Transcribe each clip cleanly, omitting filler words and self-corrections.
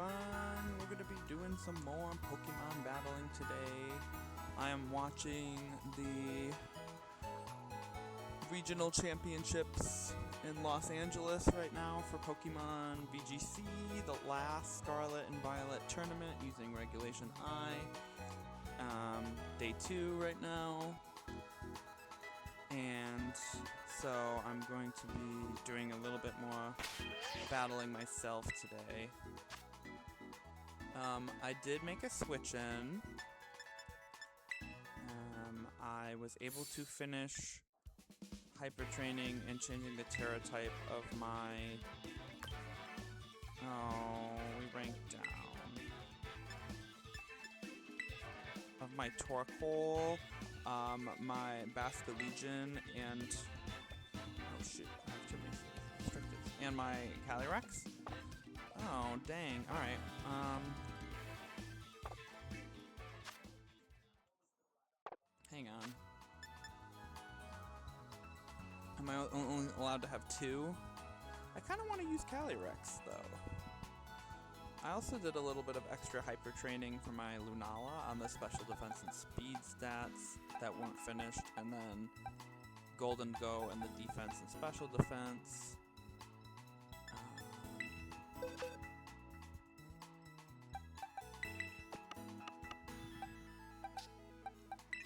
everyone! We're gonna be doing some more Pokemon battling today. I am watching the regional championships in Los Angeles right now for Pokemon VGC, the last Scarlet and Violet tournament using Regulation I. Day 2 right now. And so I'm going to be doing a little bit more battling myself today. I did make a switch in. I was able to finish hyper training and changing the Terra type of my... Oh, we ranked down. Of my Torkoal, my Basculegion, and... Oh shoot, I have too many restricted. And my Calyrex? Oh, dang. Alright, hang on. Am I only allowed to have 2? I kind of want to use Calyrex, though. I also did a little bit of extra hyper training for my Lunala on the special defense and speed stats that weren't finished, and then Golden Go and the defense and special defense.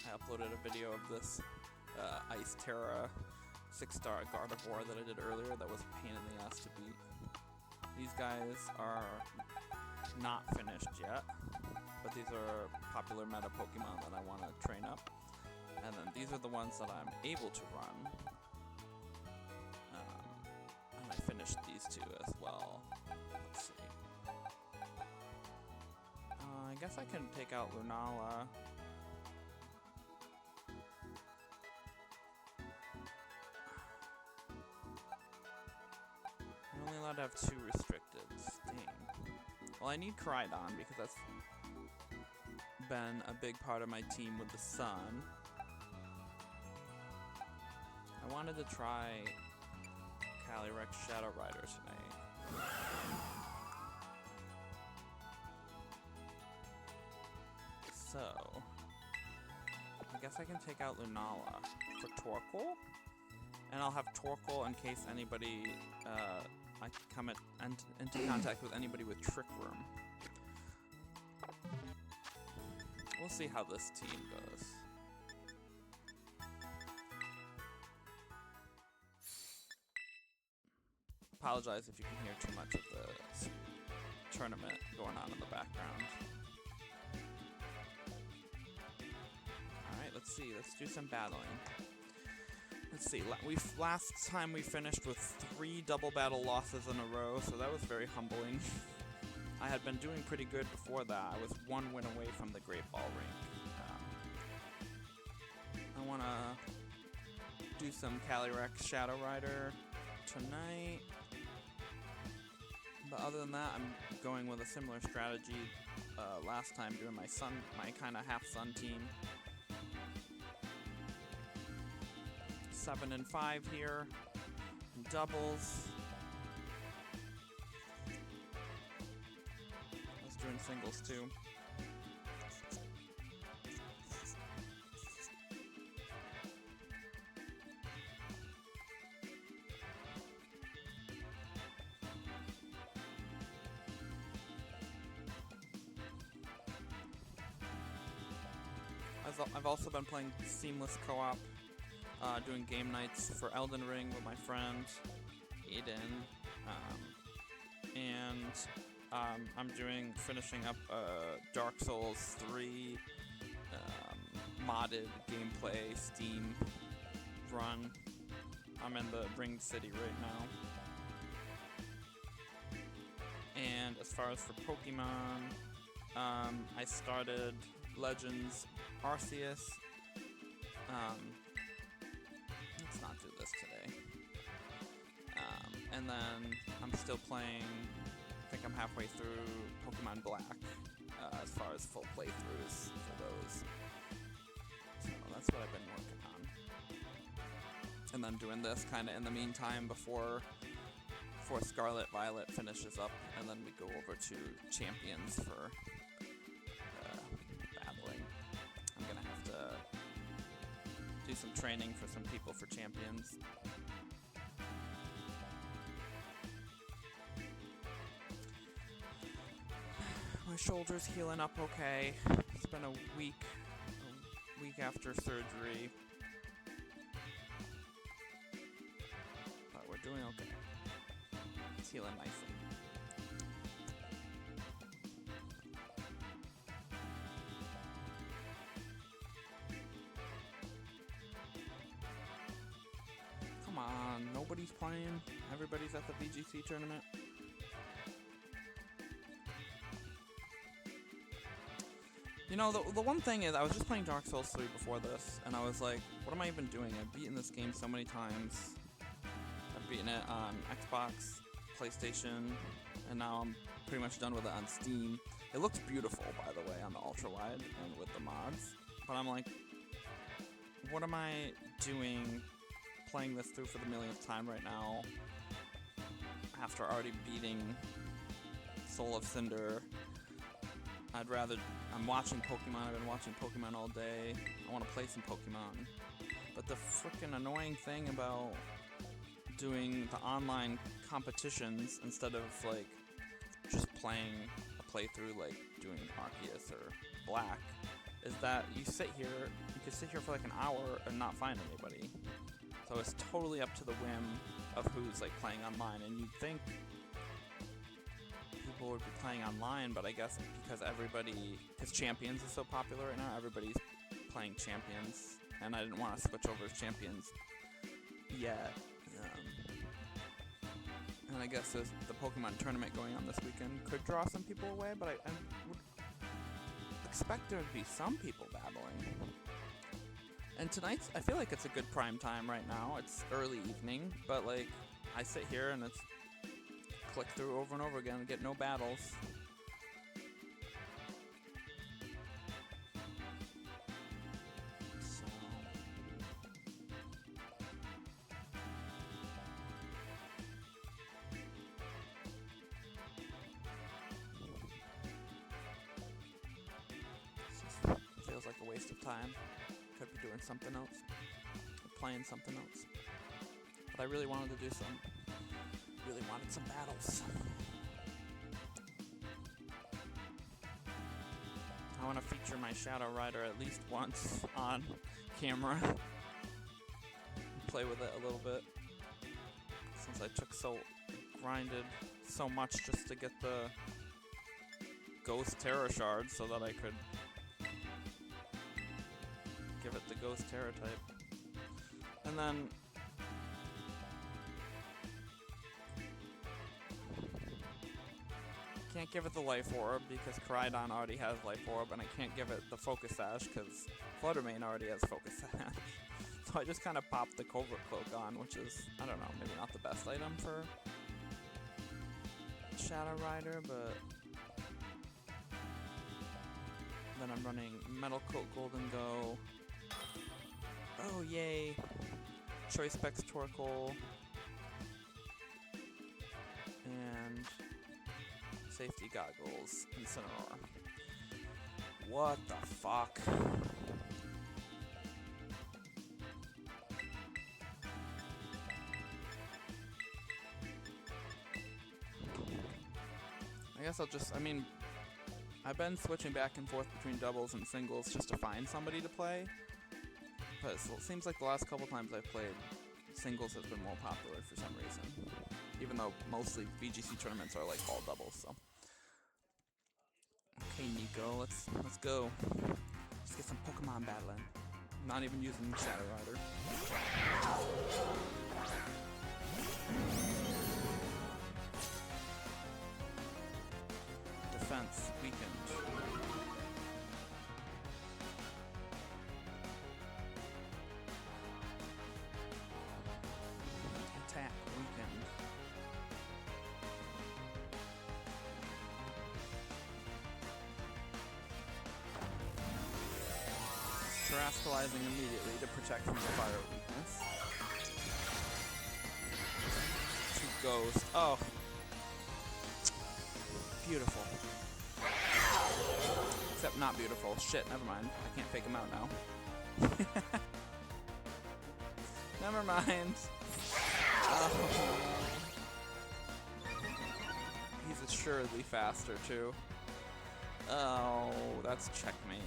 I uploaded a video of this Ice Terra 6-star Gardevoir that I did earlier that was a pain in the ass to beat. These guys are not finished yet, but these are popular meta Pokemon that I want to train up. And then these are the ones that I'm able to run. And I finished these 2 as well. Let's see. I guess I can take out Lunala. I'm only allowed to have 2 restricteds. Dang. Well, I need Koraidon because that's been a big part of my team with the Sun. I wanted to try Calyrex Shadow Rider tonight. So, I guess I can take out Lunala for Torkoal. And I'll have Torkoal in case anybody, I come into contact with anybody with Trick Room. We'll see how this team goes. Apologize if you can hear too much of the tournament going on in the background. Alright, let's see. Let's do some battling. Let's see, last time we finished with 3 double battle losses in a row, so that was very humbling. I had been doing pretty good before that. I was 1 win away from the Great Ball Ring. I want to do some Calyrex Shadow Rider tonight. But other than that, I'm going with a similar strategy last time, doing my kind of half-sun team. 7 and 5 here. Doubles. I was doing singles too. I've also been playing Seamless Co-op. Doing game nights for Elden Ring with my friend Aiden, and I'm finishing up Dark Souls 3 modded gameplay Steam run. I'm in the Ring City right now. And as far as for Pokemon, I started Legends Arceus. Let's not do this today. And then I'm still playing, I think I'm halfway through Pokemon Black, as far as full playthroughs for those. So that's what I've been working on. And then doing this kind of in the meantime before before Scarlet Violet finishes up, and then we go over to Champions for battling. I'm gonna have to do some training for some people for Champions. My shoulder's healing up okay. It's been a week after surgery. But we're doing okay. It's healing nicely. Come on, nobody's playing. Everybody's at the VGC tournament. You know, the one thing is, I was just playing Dark Souls 3 before this, and I was like, what am I even doing? I've beaten this game so many times. I've beaten it on Xbox, PlayStation, and now I'm pretty much done with it on Steam. It looks beautiful, by the way, on the ultra-wide and with the mods. But I'm like, what am I doing playing this through for the millionth time right now after already beating Soul of Cinder? I'm watching Pokemon, I've been watching Pokemon all day. I want to play some Pokemon. But the frickin' annoying thing about doing the online competitions instead of, like, just playing a playthrough like doing Arceus or Black is that you can sit here for like an hour and not find anybody. So it's totally up to the whim of who's, like, playing online, and you'd think people would be playing online, but I guess because Champions is so popular right now, everybody's playing Champions, and I didn't want to switch over to Champions yet. And I guess the Pokemon tournament going on this weekend could draw some people away, but I would expect there to be some people battling. And tonight's, I feel like it's a good prime time right now. It's early evening, but, like, I sit here and it's click through over and over again and get no battles. So it feels like a waste of time. Could be doing something else, or playing something else. But I really wanted to do really wanted some battles. I want to feature my Shadow Rider at least once on camera. Play with it a little bit. Since I grinded so much just to get the Ghost Terra Shard so that I could give it the Ghost Terra type. And then can't give it the Life Orb because Koraidon already has Life Orb, and I can't give it the Focus Sash because Fluttermane already has Focus Sash. So I just kind of popped the Covert Cloak on, which is, I don't know, maybe not the best item for Shadow Rider, but then I'm running Metal Coat Golden Go. Oh, yay. Choice Specs Torkoal. And Safety Goggles, Incineroar. What the fuck? I guess I've been switching back and forth between doubles and singles just to find somebody to play. But it seems like the last couple times I've played, singles has been more popular for some reason. Even though mostly VGC tournaments are like all doubles, so. Okay, Nico, let's go. Let's get some Pokemon battling. I'm not even using Shadow Rider. Defense weakened. Attack weakened. Terastallizing immediately to protect from the fire weakness. Too ghost. Oh. Beautiful. Except not beautiful. Shit, never mind. I can't fake him out now. Never mind. Oh. He's assuredly faster, too. Oh, that's checkmate.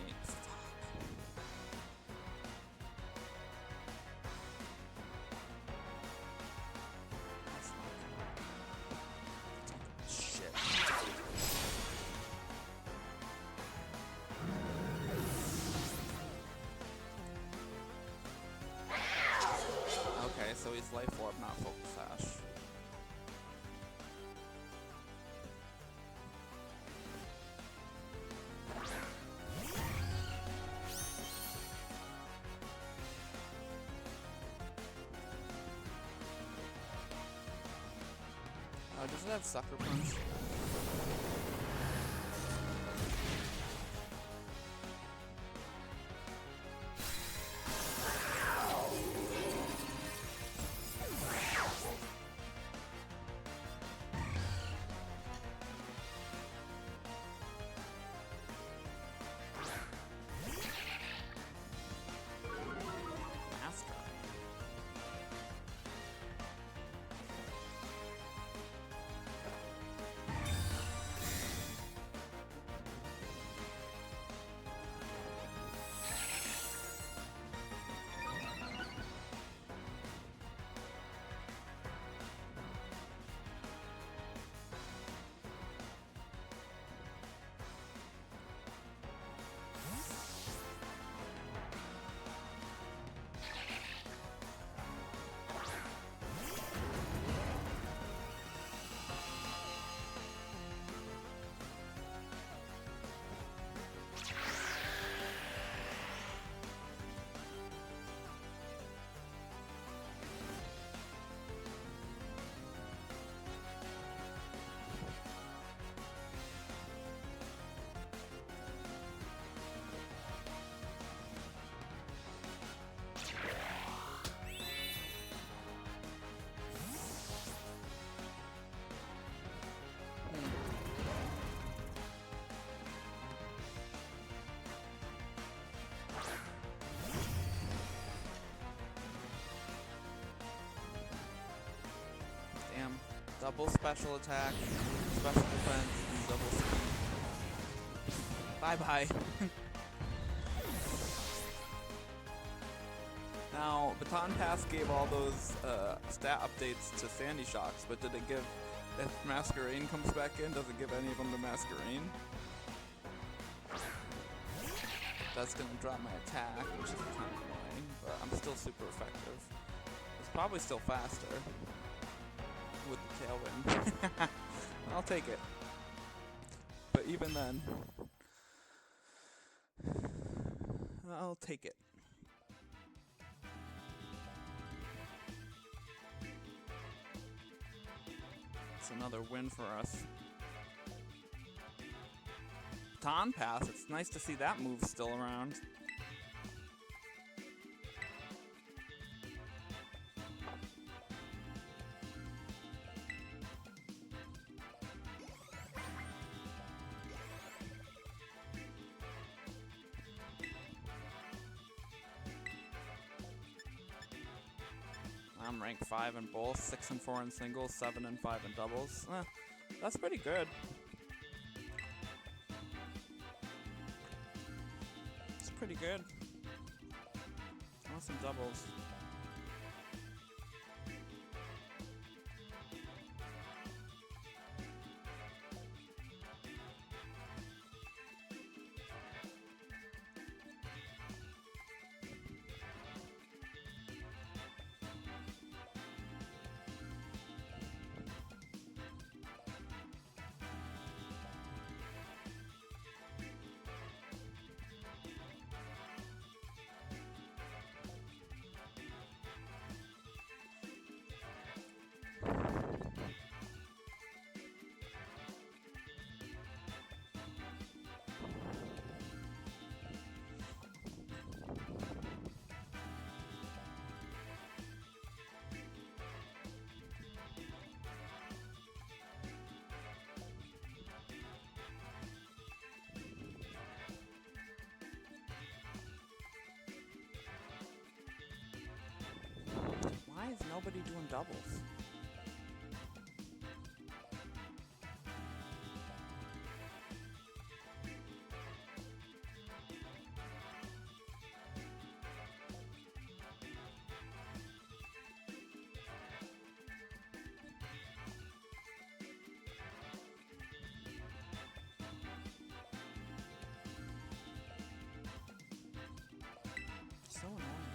Shit. Okay, so he's Life Orb, not Focus Sash. Does it have Sucker Punch? Damn. Double special attack, special defense, and double speed. Bye-bye. Now, Baton Pass gave all those stat updates to Sandy Shocks, but did it give, if Masquerain comes back in, does it give any of them to Masquerain? That's going to drop my attack, which is kind of annoying, but I'm still super effective. It's probably still faster with the Tailwind. I'll take it. But even then, I'll take it. It's another win for us. Baton Pass, it's nice to see that move still around. I'm ranked 5 in both, 6 and 4 in singles, 7 and 5 in doubles. That's pretty good. It's pretty good. I want some doubles. everybody doing doubles? So annoying.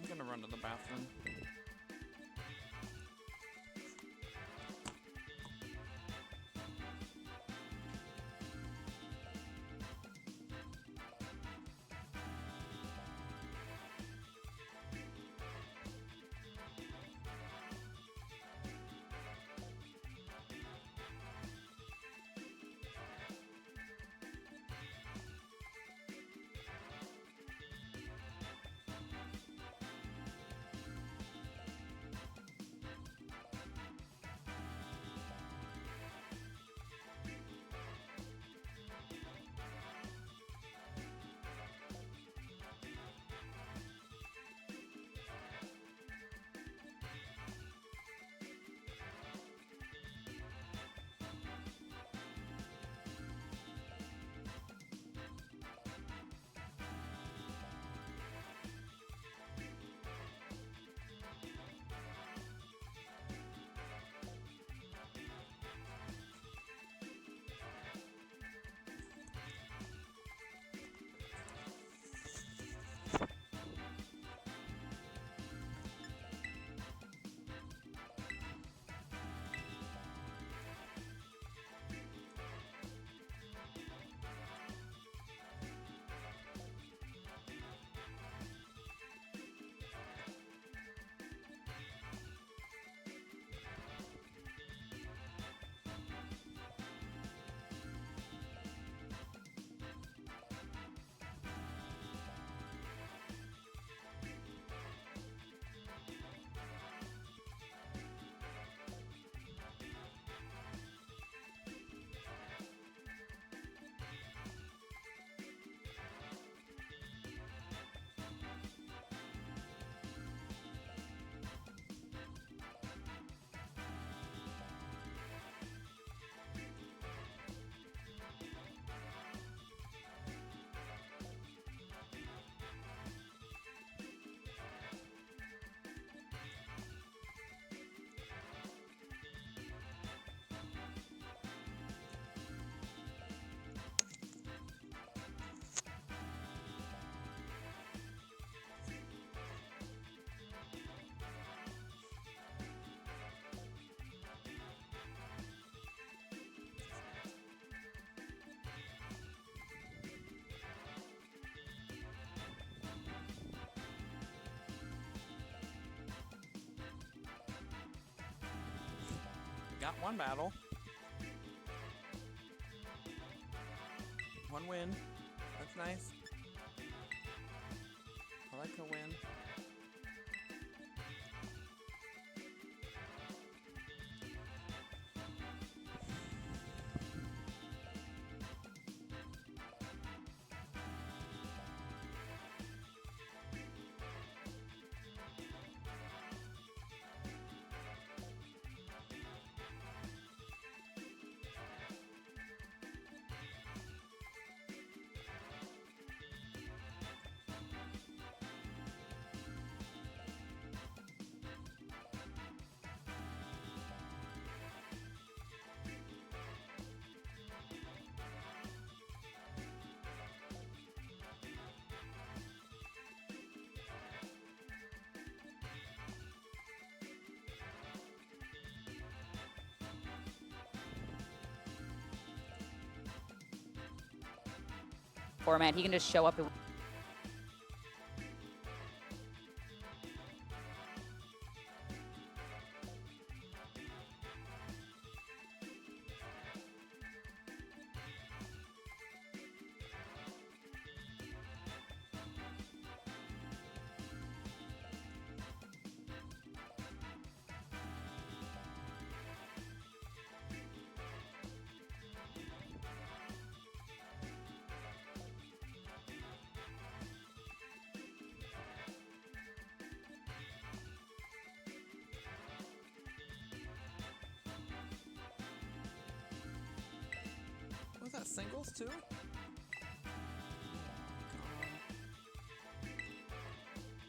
I'm gonna run to the bathroom. Got one battle. One win. That's nice. I like a win. Format, he can just show up and Was that singles too?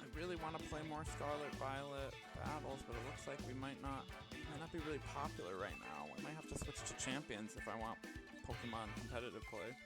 I really want to play more Scarlet Violet battles, but it looks like we might not be really popular right now. We might have to switch to champions if I want Pokemon competitive play.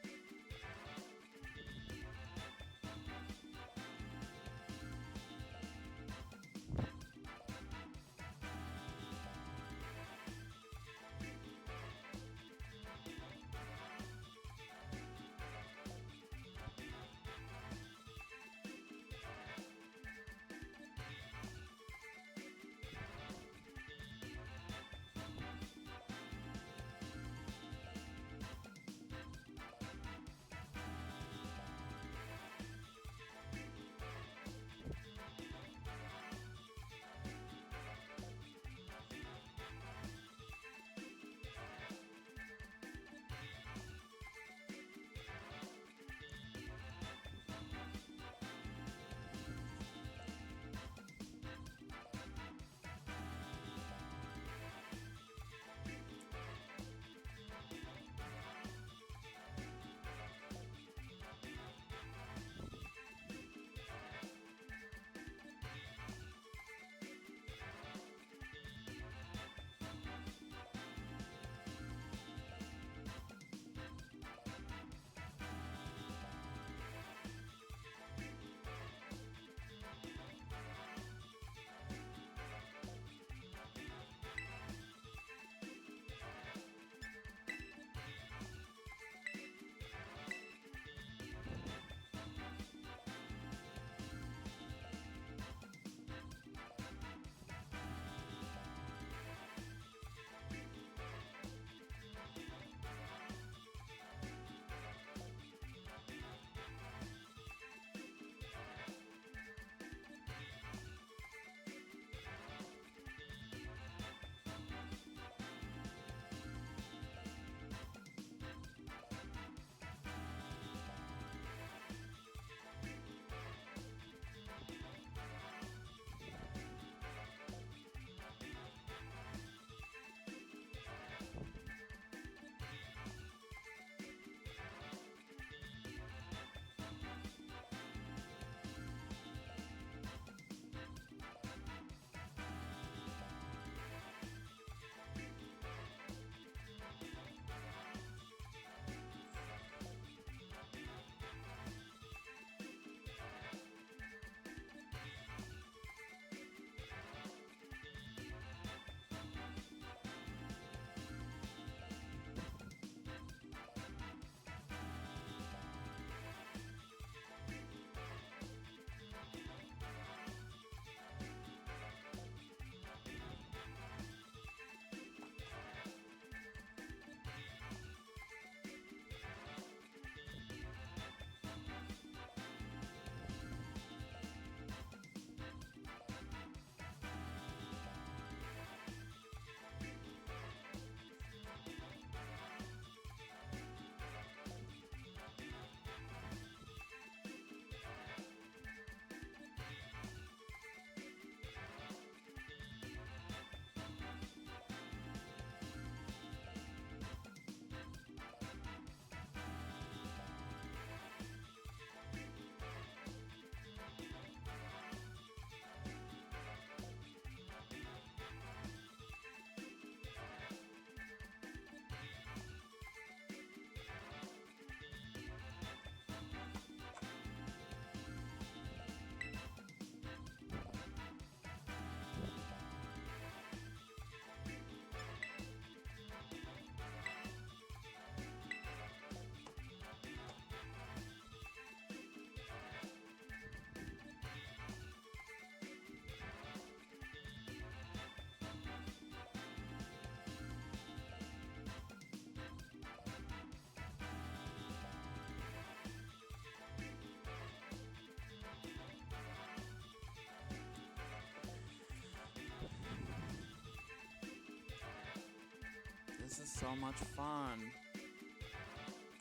This is so much fun.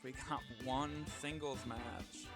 We got one singles match.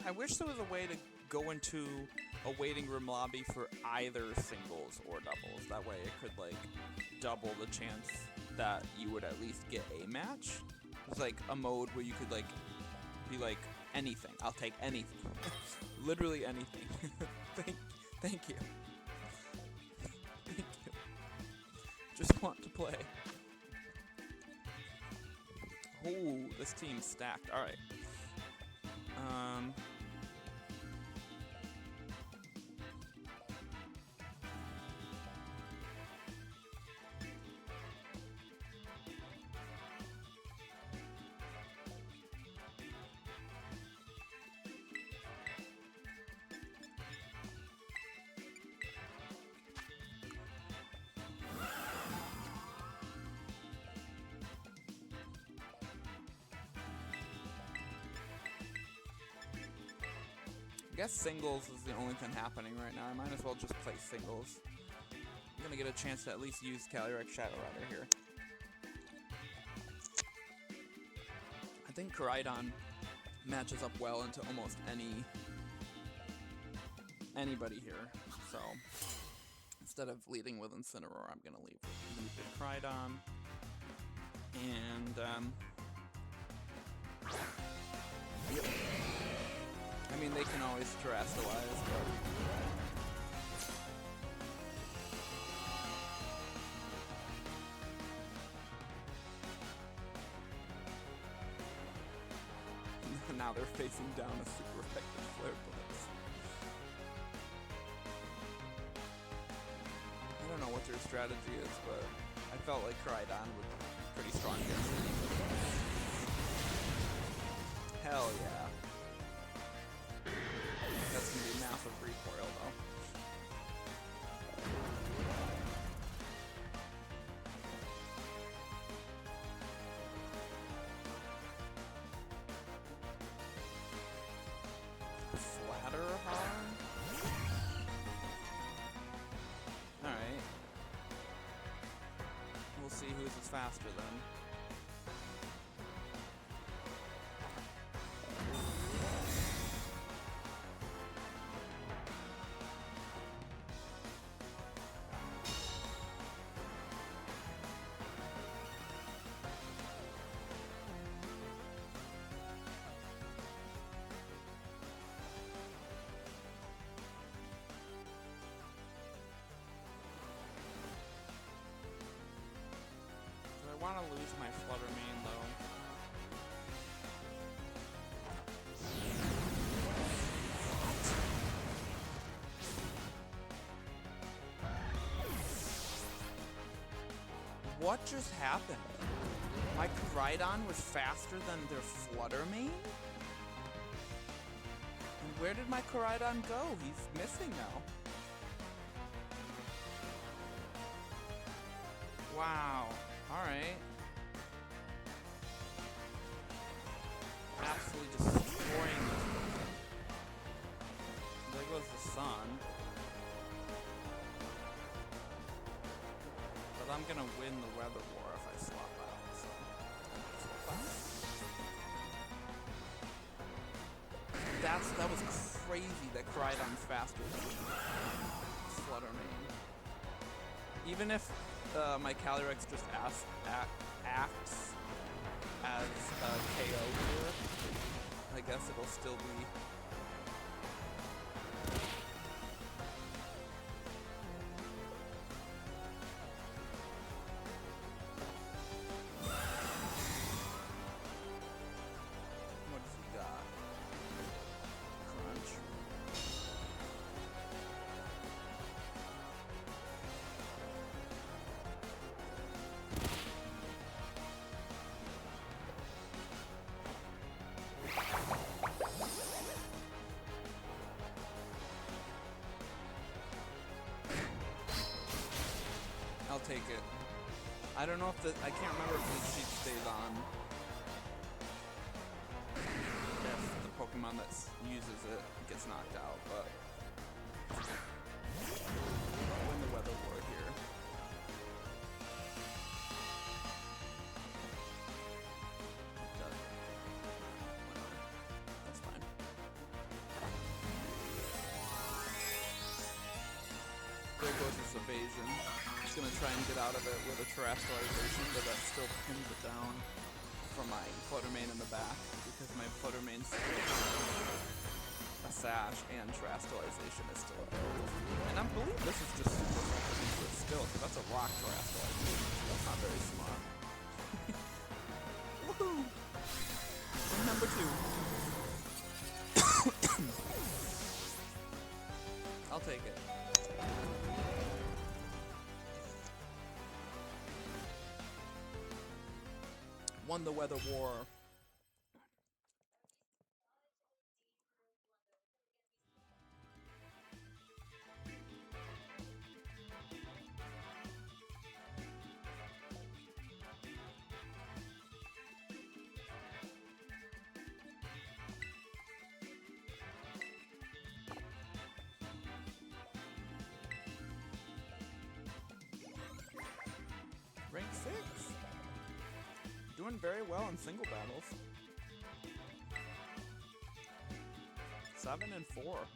I wish there was a way to go into a waiting room lobby for either singles or doubles. That way it could, like, double the chance that you would at least get a match. There's, like, a mode where you could, like, be like, anything. I'll take anything. Literally anything. Thank you. Thank you. Just want to play. Oh, this team's stacked. Alright. I guess singles is the only thing happening right now. I might as well just play singles. I'm gonna get a chance to at least use Calyrex Shadow Rider here. I think Koraidon matches up well into almost anybody here. So instead of leading with Incineroar, I'm gonna lead with Koraidon. And yep. I mean, they can always terrestrialize, but now they're facing down a super effective Flare Blitz. I don't know what their strategy is, but I felt like Koraidon would be pretty strong against it. Hell yeah. That's gonna be massive recoil though. Flatterhorn? Alright. We'll see whose is faster then. I want to lose my Flutter Mane though. What just happened? My Koraidon was faster than their Flutter Mane? And where did my Koraidon go? He's missing now. Wow. Alright. Absolutely destroying this person. There goes the sun. But I'm gonna win the weather war if I swap out, so that was crazy that Koraidon's faster than Flutter Mane. Even if my Calyrex just acts as a KO here. I guess it'll still be... What does he got? Crunch. I'll take it. I don't know if I can't remember if the sheet stays on. If the Pokemon that uses it gets knocked out, but I'll win the weather war here. That's fine. There goes this evasion. Gonna try and get out of it with a terrestrialization, but that still pins it down from my Fluttermane in the back because my Fluttermane's a sash and terrestrialization is still available. And I believe this is just super useless still, because that's a rock terrestrialization. That's not very smart. Woohoo! And number 2. I'll take it. Won the weather war. Rank 6. Doing very well in single battles. 7 and 4.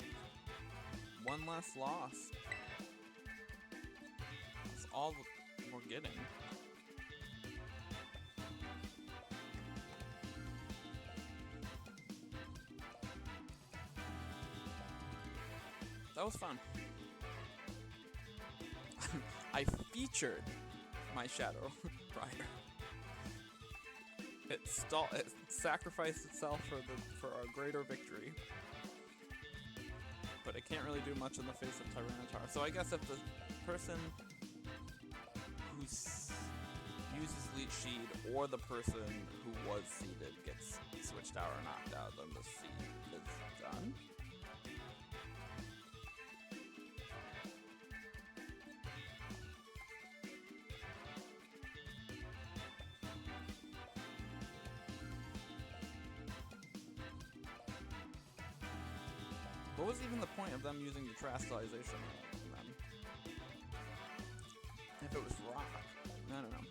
One less loss. That's all we're getting. That was fun. I featured my Shadow Rider. It sacrificed itself for a greater victory. But it can't really do much in the face of Tyranitar. So I guess if the person who uses Leech Seed or the person who was seeded gets switched out or knocked out, then the seed is done. What was even the point of them using the terrestrialization then? If it was rock. I don't know.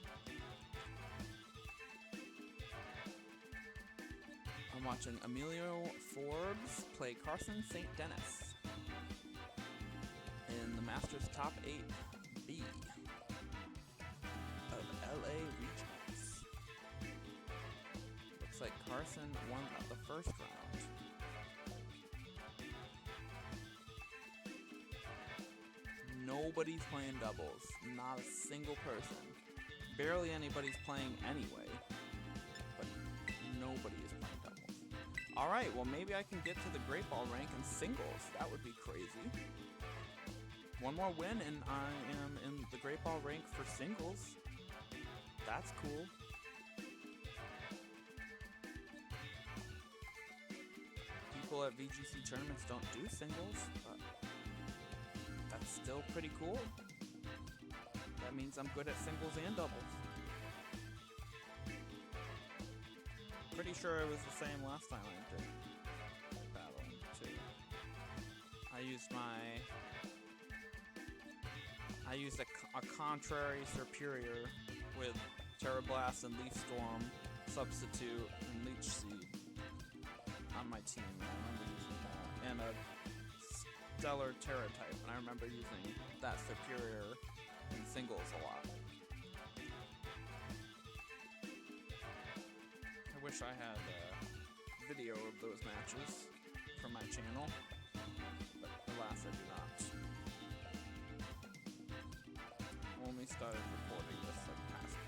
I'm watching Emilio Forbes play Carson St. Denis in the Masters Top 8B of LA Regionals. Looks like Carson won at the first round. Nobody's playing doubles. Not a single person. Barely anybody's playing anyway. But nobody is playing doubles. Alright, well maybe I can get to the Great Ball rank in singles. That would be crazy. One more win and I am in the Great Ball rank for singles. That's cool. People at VGC tournaments don't do singles, but that's still pretty cool. That means I'm good at singles and doubles. Pretty sure it was the same last time I did battling too. I used a contrary superior with Terra Blast and Leaf Storm, Substitute, and Leech Seed on my team. I remember using that. And a Stellar Terra type, and I remember using that superior in singles a lot. wish I had a video of those matches for my channel, but alas, I do not. Only started recording this like past year.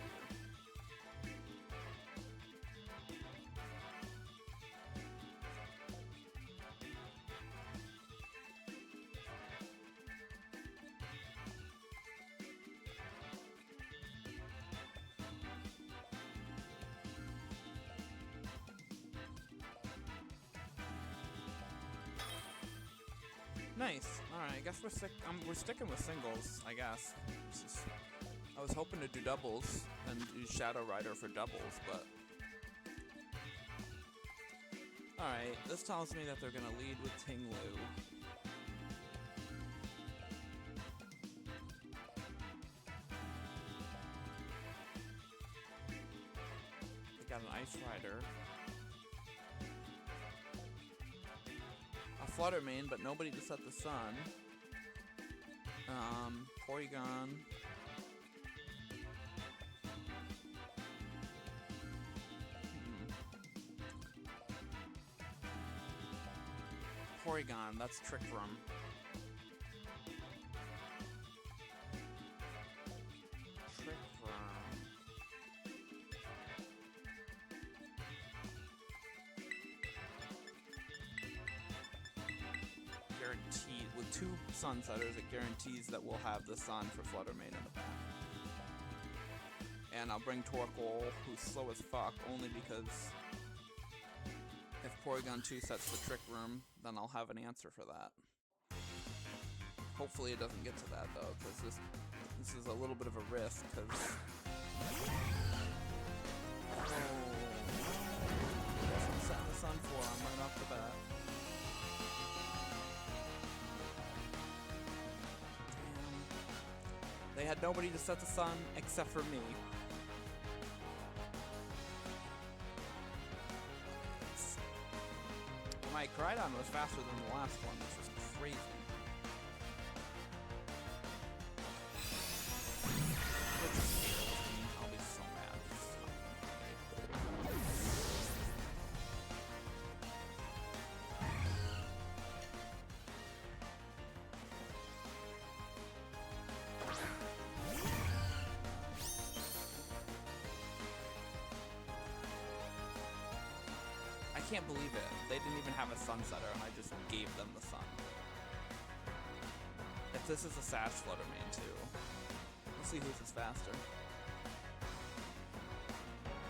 Nice. All right. I guess we're sticking with singles. I guess. I was hoping to do doubles and do Shadow Rider for doubles, but all right. This tells me that they're gonna lead with Tinglu. They got an Ice Rider. Flutter Mane, but nobody to set the sun. Porygon. Porygon, that's Trick Room. Trick Room. Guaranteed with 2 Sunsetters, it guarantees that we'll have the sun for Flutter Mane in the back. And I'll bring Torkoal, who's slow as fuck, only because if Porygon 2 sets the Trick Room, then I'll have an answer for that. Hopefully it doesn't get to that though, because this is a little bit of a risk, because that's what I'm setting the sun for, I'm right off the bat. They had nobody to set the sun except for me. My Crydon was faster than the last one, which was crazy. I'll be so mad. I can't believe it. They didn't even have a Sunsetter, and I just gave them the sun. If this is a Sash Flutter Mane too, we'll see whose is faster.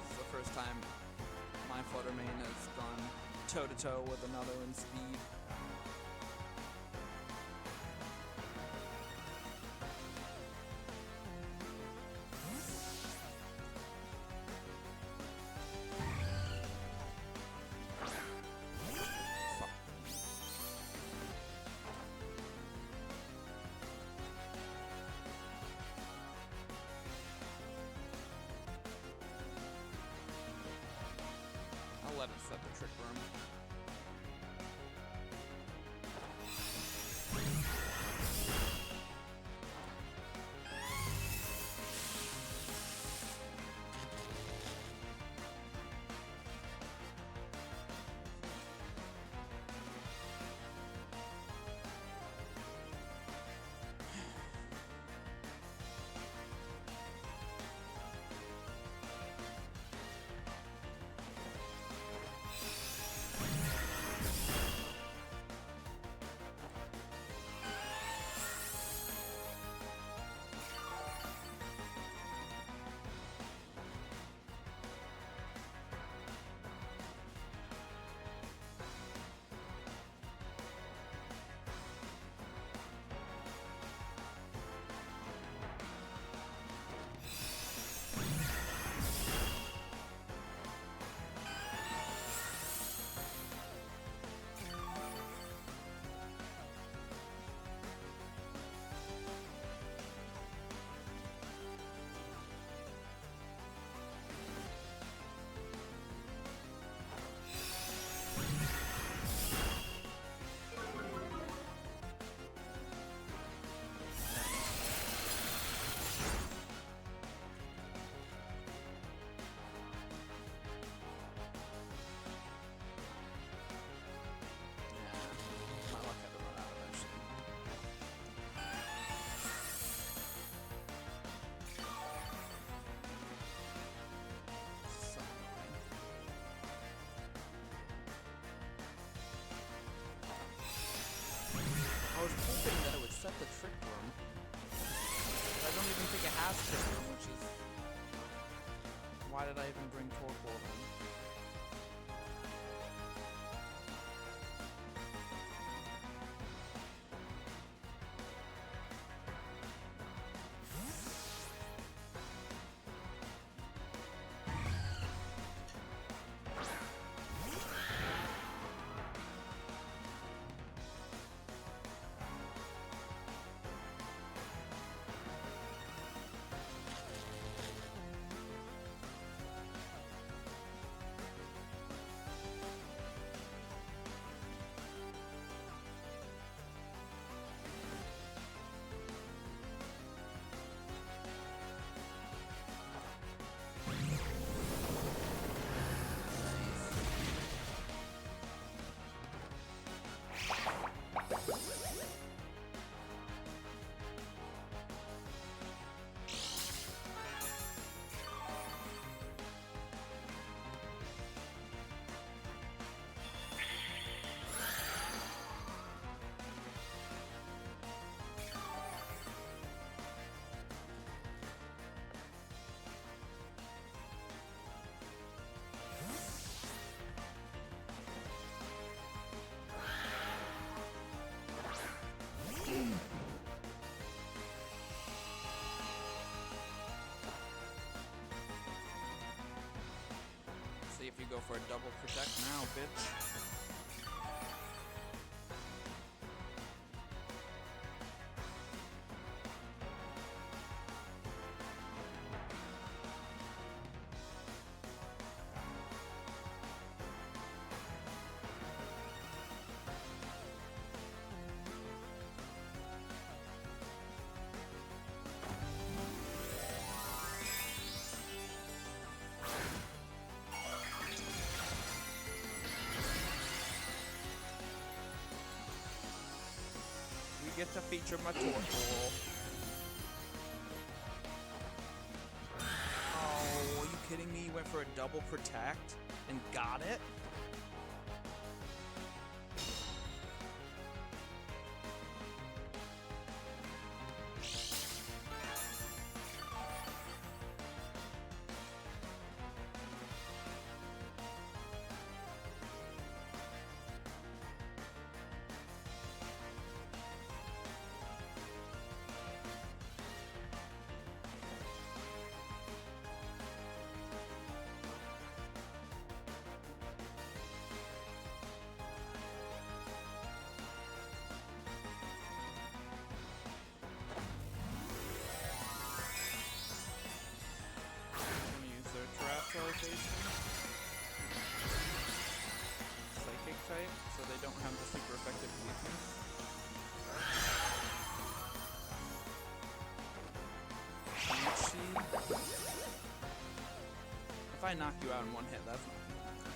This is the first time my Flutter Mane has gone toe-to-toe with another in speed. I'll let it set the Trick Room. fast system, which is... Why did I even bring Torkoal then? See if you go for a double protect now, bitch. Get to feature my Torkoal. Oh, are you kidding me? You went for a double protect and got it? Psychic type, so they don't have the super effective weakness. If I knock you out in one hit, that's not gonna matter.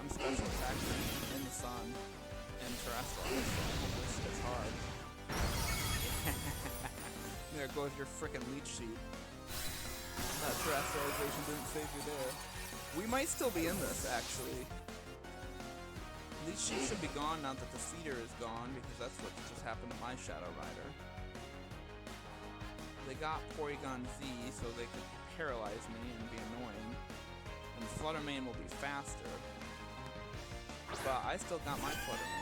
I'm special attacking in the sun and terrestrial, so this is hard. There goes your frickin' leech sheet. That terrestrialization didn't save you there. We might still be in this, actually. These sheep should be gone now that the feeder is gone, because that's what just happened to my Shadow Rider. They got Porygon Z so they could paralyze me and be annoying. And Flutter Mane will be faster. But I still got my Flutter Mane.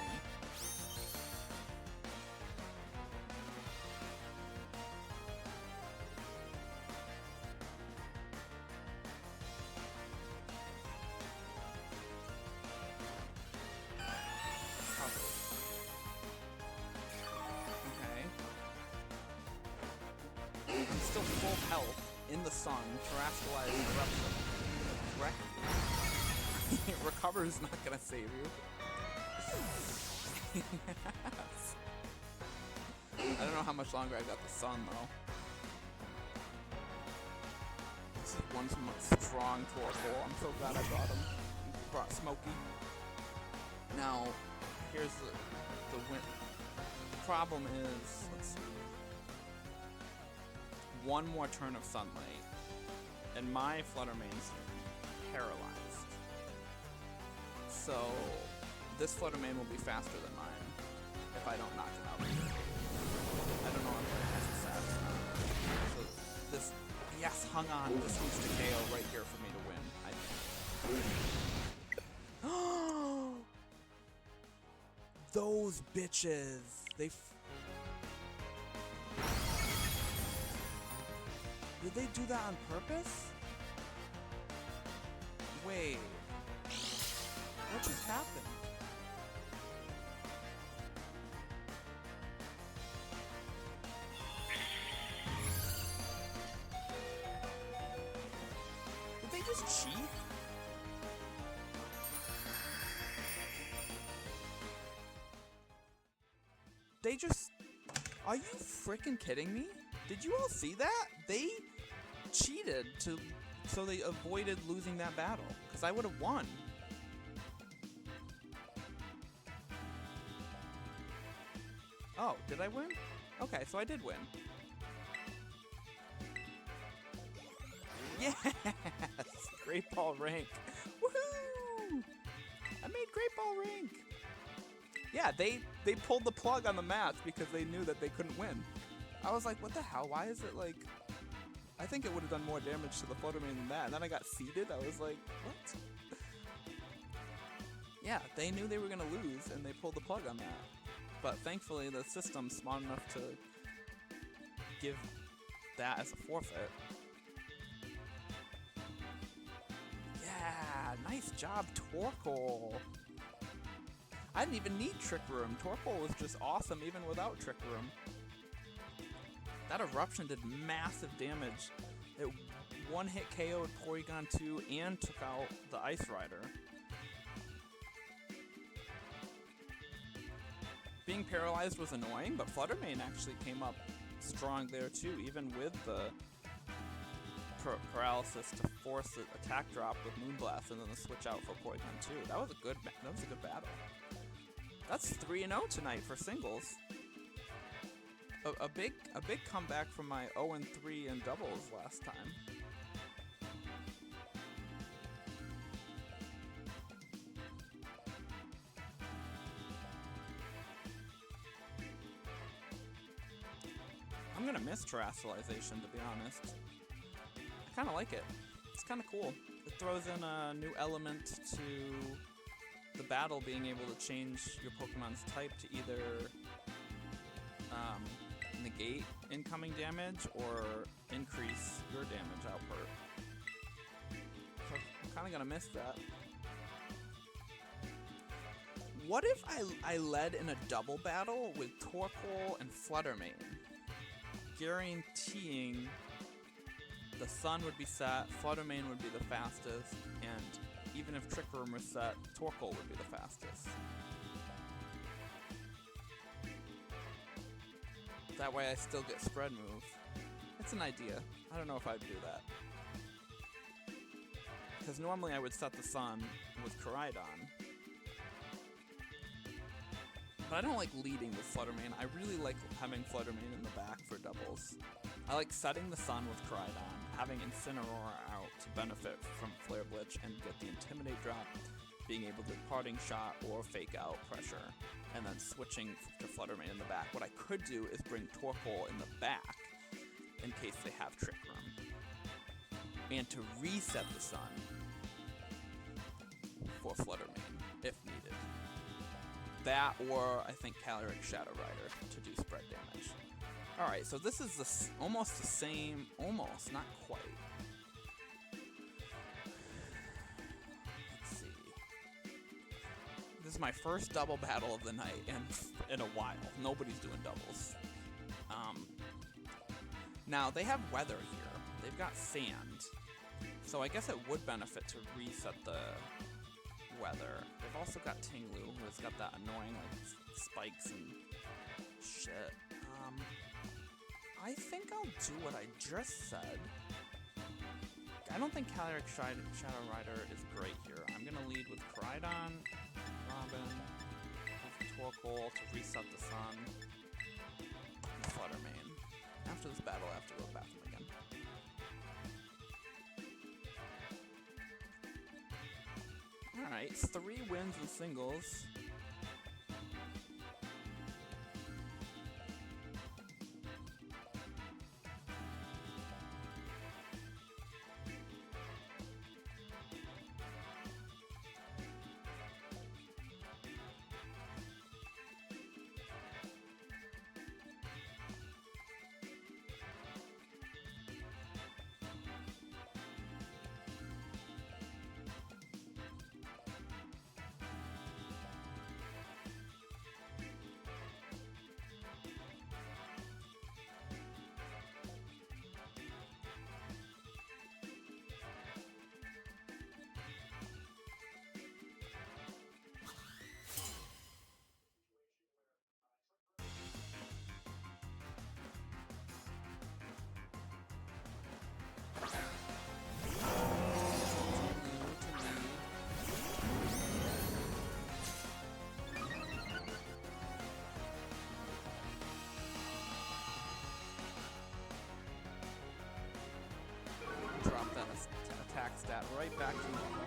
Still full health in the sun, terrestrialized eruption. Wreck. Recover is not gonna save you. Yes. I don't know how much longer I got the sun though. This is one strong Torkoal. I'm so glad I brought him. Brought Smokey. Now, here's the win. The problem is, let's see. One more turn of sunlight, and my Flutter Mane's paralyzed. So, this Flutter Mane will be faster than mine if I don't knock it out. I don't know if it has a stats or not. So, this hung on. This needs to KO right here for me to win, I think. Those bitches. Did they do that on purpose? Wait. What just happened? Did they just cheat? They just... Are you freaking kidding me? Did you all see that? They cheated so they avoided losing that battle. Because I would have won. Oh, did I win? Okay, so I did win. Yes! Great Ball rank. Woohoo! I made Great Ball rank. Yeah, they pulled the plug on the match because they knew that they couldn't win. I was like, what the hell? Why is it like... I think it would have done more damage to the Flutter Mane than that. And then I got seeded. I was like, what? Yeah, they knew they were going to lose, and they pulled the plug on that. But thankfully, the system's smart enough to give that as a forfeit. Yeah, nice job, Torkoal. I didn't even need Trick Room. Torkoal was just awesome even without Trick Room. That Eruption did massive damage. It one-hit KO'd Porygon 2 and took out the Ice Rider. Being paralyzed was annoying, but Flutter Mane actually came up strong there too, even with the paralysis to force the attack drop with Moonblast and then the switch out for Porygon 2. That was a good battle. That's 3-0 tonight for singles. A big comeback from my 0-3 in doubles last time. I'm gonna miss Terrestrialization, to be honest. I kinda like it. It's kinda cool. It throws in a new element to the battle, being able to change your Pokemon's type to either negate incoming damage or increase your damage output. So I'm kinda gonna miss that. What if I led in a double battle with Torkoal and Flutter Mane? Guaranteeing the Sun would be set, Flutter Mane would be the fastest, and even if Trick Room was set, Torkoal would be the fastest. That way I still get spread move. It's an idea. I don't know if I'd do that. Because normally I would set the Sun with Koraidon. But I don't like leading with Flutter Mane. I really like having Flutter Mane in the back for doubles. I like setting the Sun with Koraidon, having Incineroar out to benefit from Flare Blitz and get the Intimidate drop, being able to Parting Shot or Fake Out pressure, and then switching to Flutter Mane in the back. What I could do is bring Torkoal in the back in case they have Trick Room, and to reset the Sun for Flutter Mane if needed. That, or I think Calyrex Shadow Rider to do spread damage. Alright, so this is almost the same, almost, not quite. Let's see. This is my first double battle of the night in a while. Nobody's doing doubles. Now, they have weather here. They've got sand. So I guess it would benefit to reset the weather. They've also got Tinglu, who has got that annoying like spikes and shit. I think I'll do what I just said. I don't think Calyrex Shadow Rider is great here. I'm gonna lead with Koraidon, Robin, Torkoal to reset the Sun, and Flutter Mane. After this battle, I have to go to the bathroom again. Alright, 3 wins in singles. right back to normal.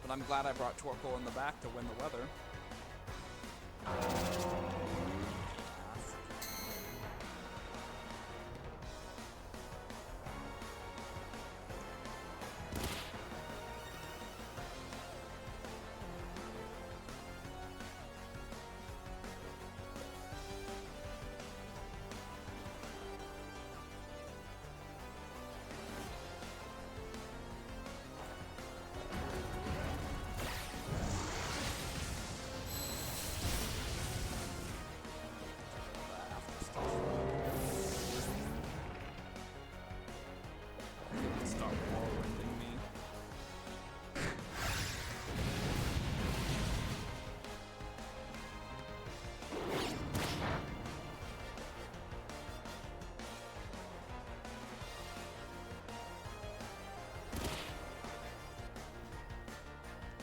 But I'm glad I brought Torkoal in the back to win the weather.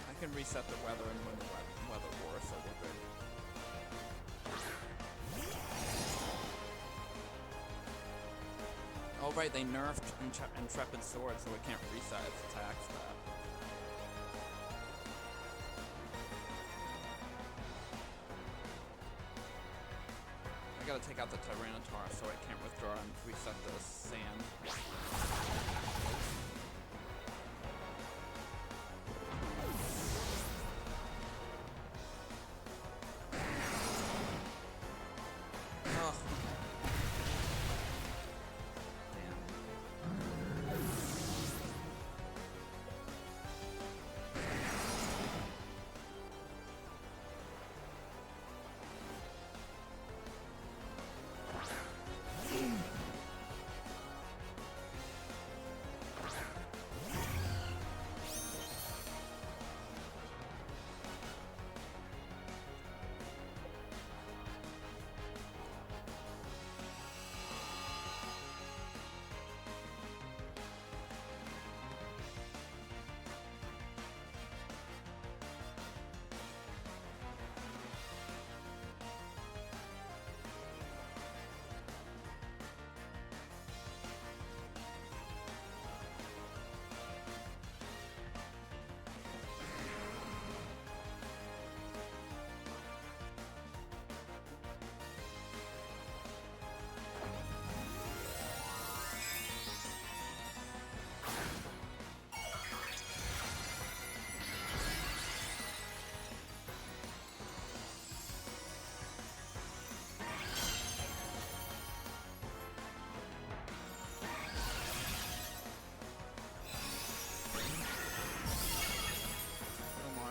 I can reset the weather and win the weather war, so we're good. Oh right, they nerfed Intrepid Sword, so it can't reset its attack stat. I gotta take out the Tyranitar so I can't withdraw and reset the sand.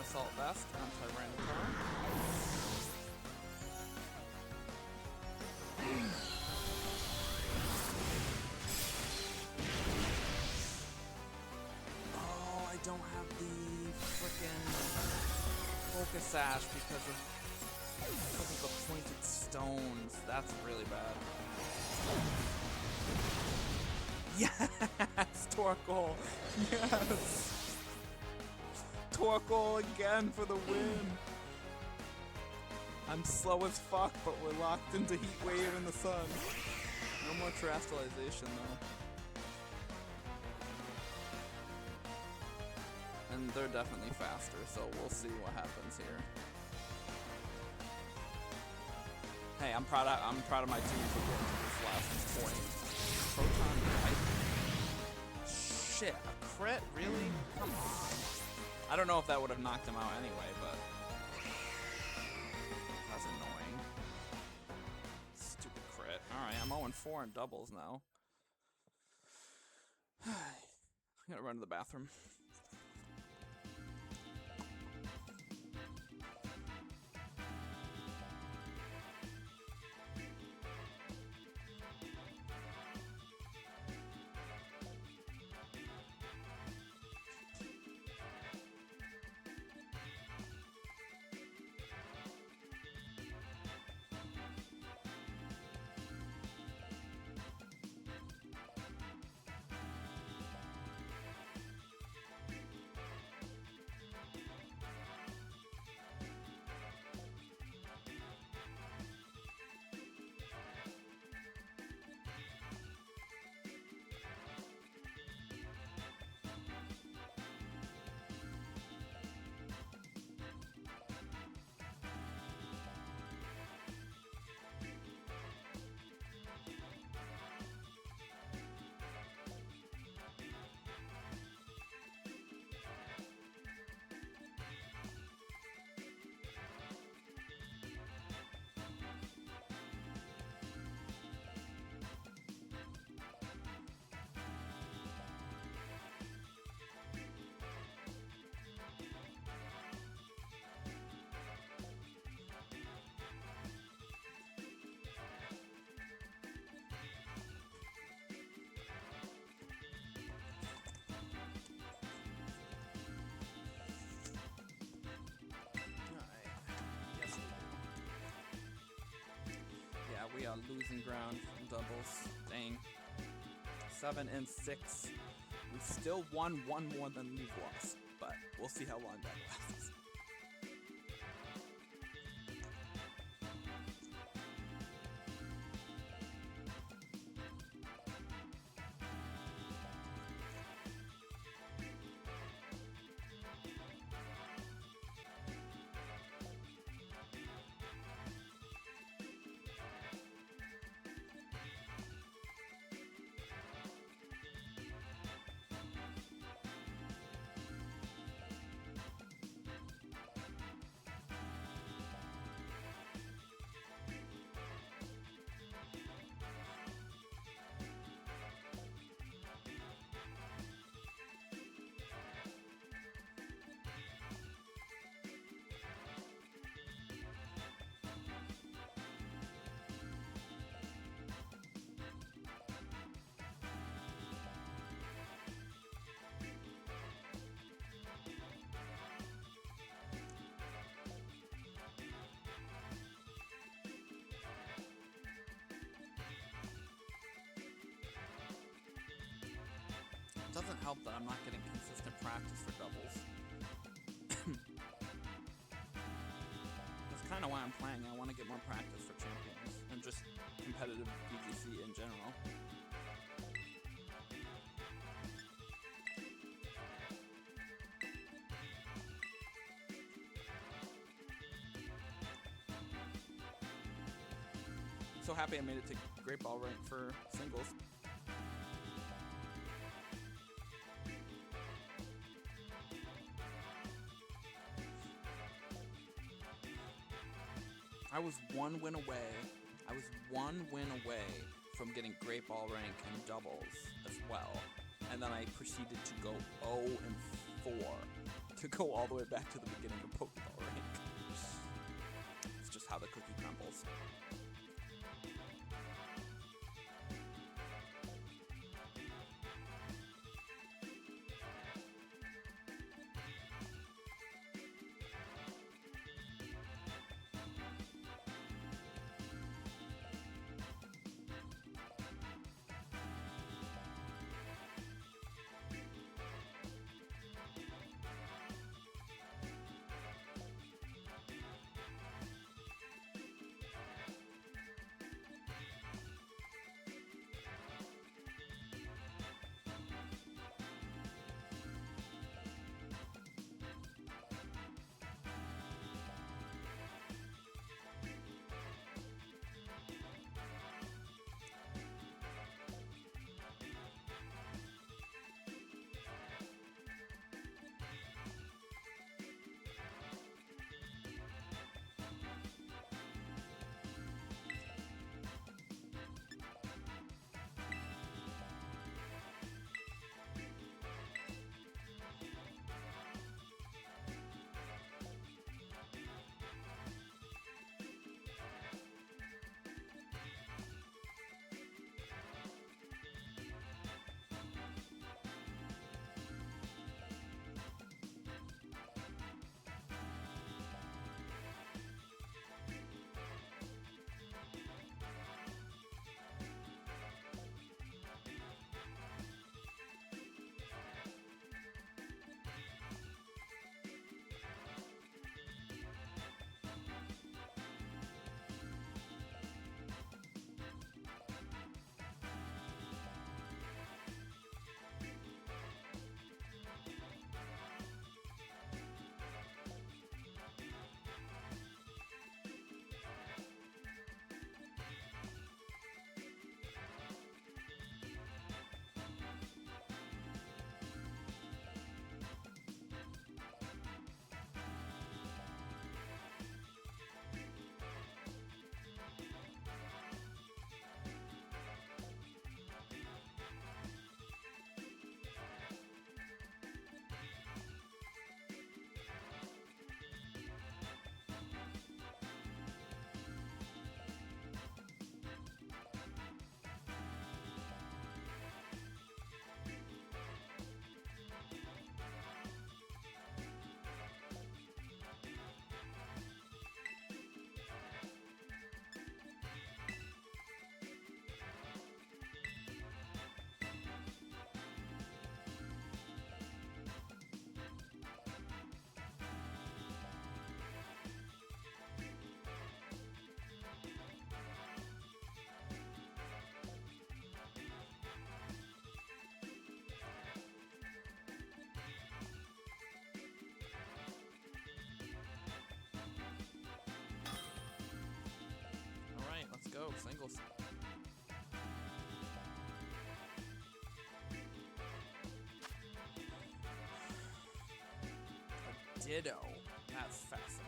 Assault Vest on Tyranitar. Oh, I don't have the frickin' Focus Sash because of the pointed stones. That's really bad. Yes, Torkoal. Yes. Torkoal again for the win. I'm slow as fuck, but we're locked into Heat Wave in the sun. No more Terastallization though. And they're definitely faster, so we'll see what happens here. Hey, I'm proud of my team for getting to this last point. Proton Pipe. Shit, a crit? Really? Come on. I don't know if that would have knocked him out anyway, but that's annoying. Stupid crit. Alright, I'm 0-4 in doubles now. I gotta run to the bathroom. losing ground from doubles. Dang. 7 and 6. We've still won one more than we've lost, but we'll see how long that lasts. Doesn't help that I'm not getting consistent practice for doubles. That's kind of why I'm playing. I want to get more practice for champions and just competitive VGC in general. I'm so happy I made it to Great Ball rank for singles. I was one win away from getting Great Ball rank in doubles as well. And then I proceeded to go 0 and 4 to go all the way back to the beginning of Pokeball rank. It's just how the cookie crumbles. single spot. A Ditto. That's fascinating.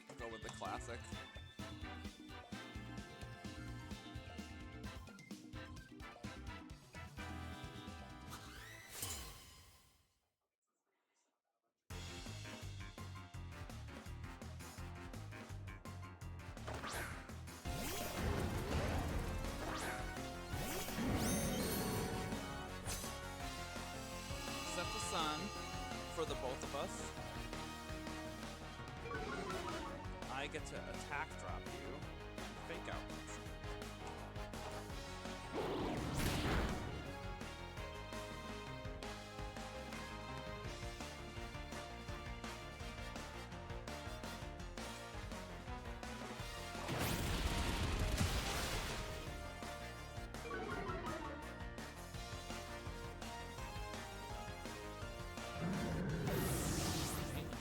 I'll go with the classic. Set the sun for the both of us. I get to attack drop you and fake out.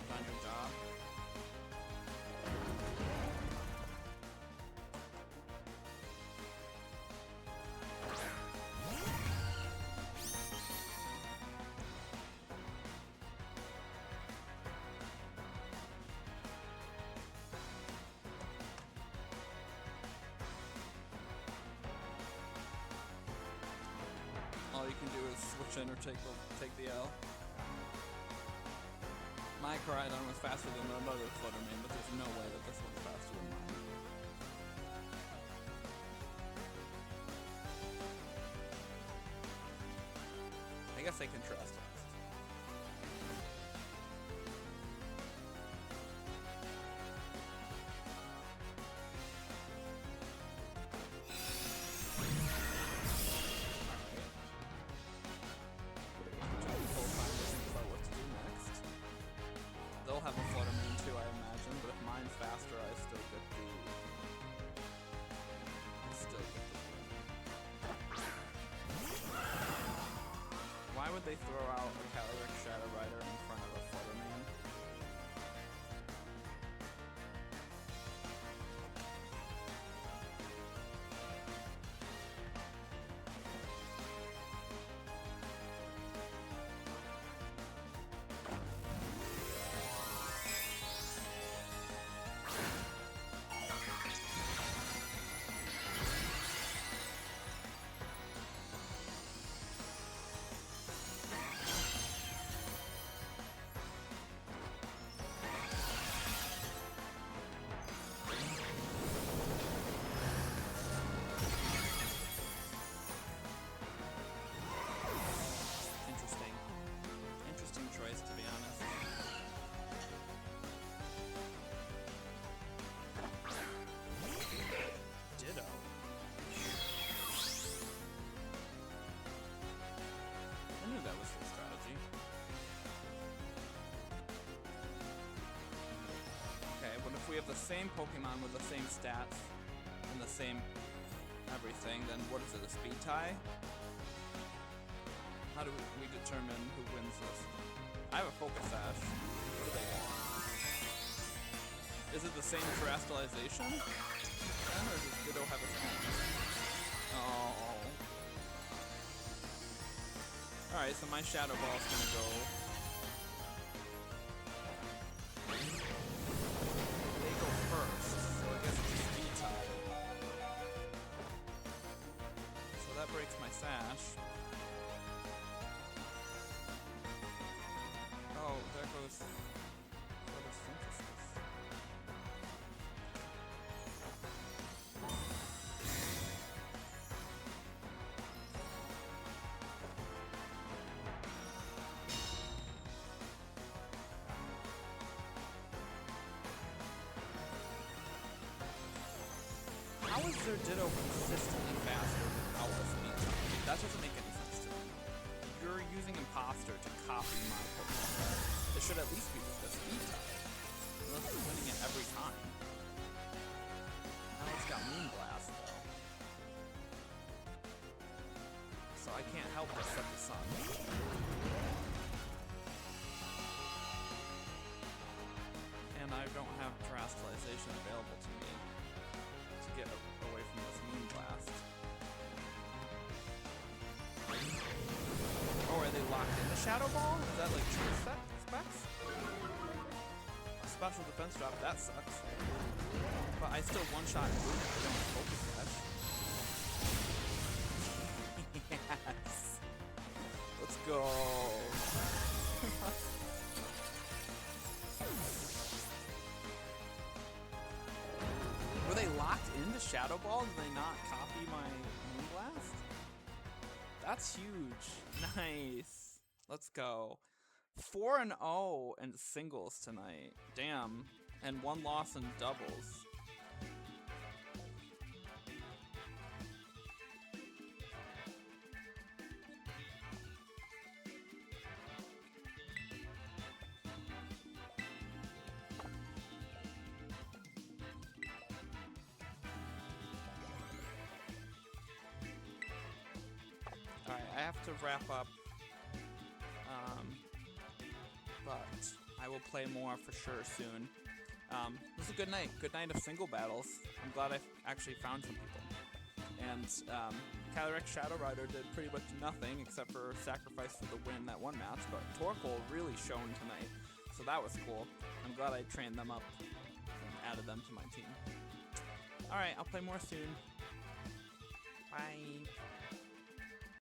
Done your job. All you can do is switch in or take the L. My Koraidon was faster than another Fluttermane, but there's no way that this one's faster than mine. I guess they contrast fast. They'll have a Fluttermane too, I imagine, but if mine's faster, I still get the win. Why would they throw out a Calyrex Shadow Rider in front of a Fluttermane? Interesting choice, to be honest. Ditto. I knew that was the strategy. Okay, but if we have the same Pokemon with the same stats and the same everything, then what is it, a speed tie? How do we determine who wins this? I have a Focus Sash. What do they get? Is it the same Terastallization? Then, or does Ditto have its own? Oh. Alright, so my Shadow Ball is gonna go. They go first, so I guess it's a speed tie. So that breaks my Sash. Oh, there goes Photosynthesis. How is their Ditto consistently faster without a speed tie? That doesn't make any sense to me. You're using Imposter to copy my Pokemon. It should at least be the speed type. Unless you're winning it every time. Now it's got Moonblast, though. So I can't help but set the sun. And I don't have Terastallization available to me to get away from this Moonblast. Oh, are they locked in the Shadow Ball? Is that like true specs? A special defense drop, that sucks. But I still one-shot and boom, I don't focus dash. Yes! Let's go! Were they locked into Shadow Ball? Did they not copy my Moonblast? That's huge. Nice. Let's go. 4-0 in singles tonight. Damn. And 1 loss in doubles. Alright, I have to wrap up. But I will play more for sure soon. This is a good night. Good night of single battles. I'm glad I actually found some people. And Calyrex Shadow Rider did pretty much nothing except for sacrifice for the win that one match. But Torkoal really shone tonight. So that was cool. I'm glad I trained them up and added them to my team. Alright, I'll play more soon.